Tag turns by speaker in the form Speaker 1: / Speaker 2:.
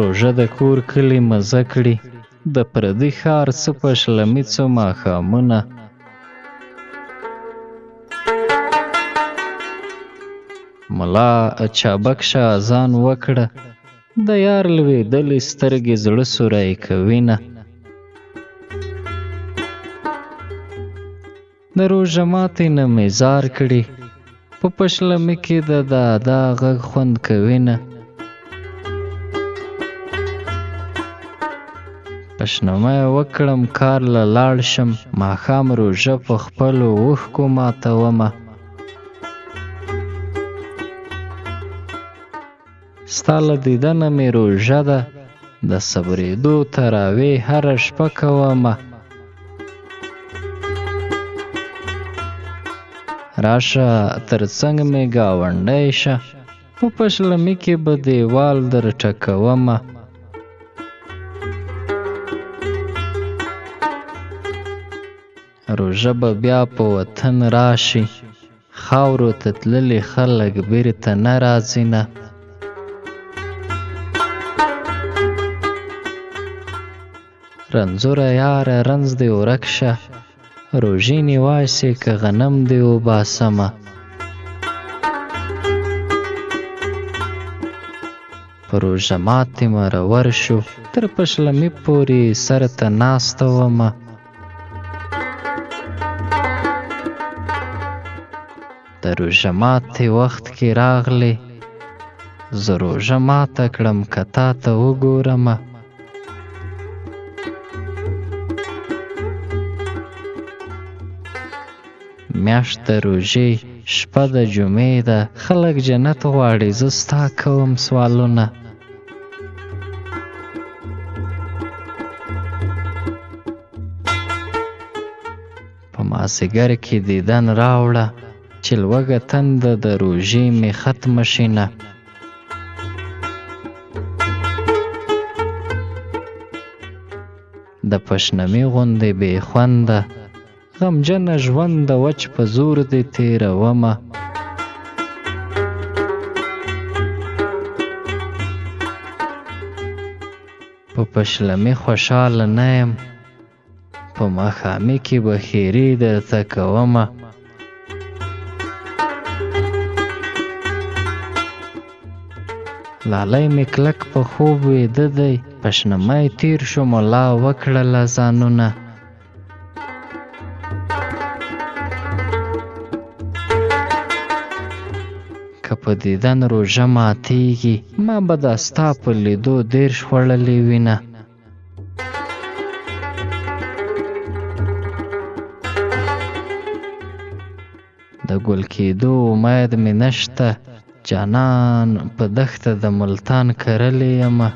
Speaker 1: روژه د کور کلي مزه کړي، د پردي ښار څه په شلمیڅو ماښامونه. ملا چابک شه اذان وکړه، د یار لوېدلې سترګې زړه سوری کوینه. د روژه ماتې نه مې زار کړي، په پشلمي کې د دادا غږ خوند کوینه. پشنمه وکړم کار له لاړ شم، ماښام روژه په خپلو اوښکو ماتومه. ستا له دیدنه مې روژه ده، د صبرېدو تراوې هره شپه کومه. راشه ترڅنګ مې ګاونډی شه، په پشلمي کې به دیوال در ټکومه. روژه به بیا په وطن راشي، خاورو ته تللي خلک بیرته نه راځینه. رنځوره یاره رنځ دې ورک شه، روژې نیواسې که غنم دې وباسمه. په روژه ماتې مرور شو، تر پشلمي پورې سر ته ناسته ومه. د روژه ماتې وخت کې راغلې، زه روژه ماته کړم که تا ته وګورمه. میاشت د روژې شپه د جمعې ده، خلک جنت غواړي زه ستا کوم سوالونه. په مازدیګر کې دیدن راوړه، چې لوږه تنده د روژې مې ختمه شینه. د پشنمي غوندې بې خونده، غمجنه ژوند د وچ په زور دې تېرومه. په پشلمي خوشحاله نه یم، په ماښامي کې به ښېرې درته کومه. لالی مې کلک په خوب ویده دی، پشنمی تیر شو ملا وکړل اذانونه. که په دیدن روژه ماتیږي، ما به دا ستا په لیدو 30 خوړلې وینه. د ګل کېدو امید مې نشته، جانان په دښته د ملتان کرلې یمه.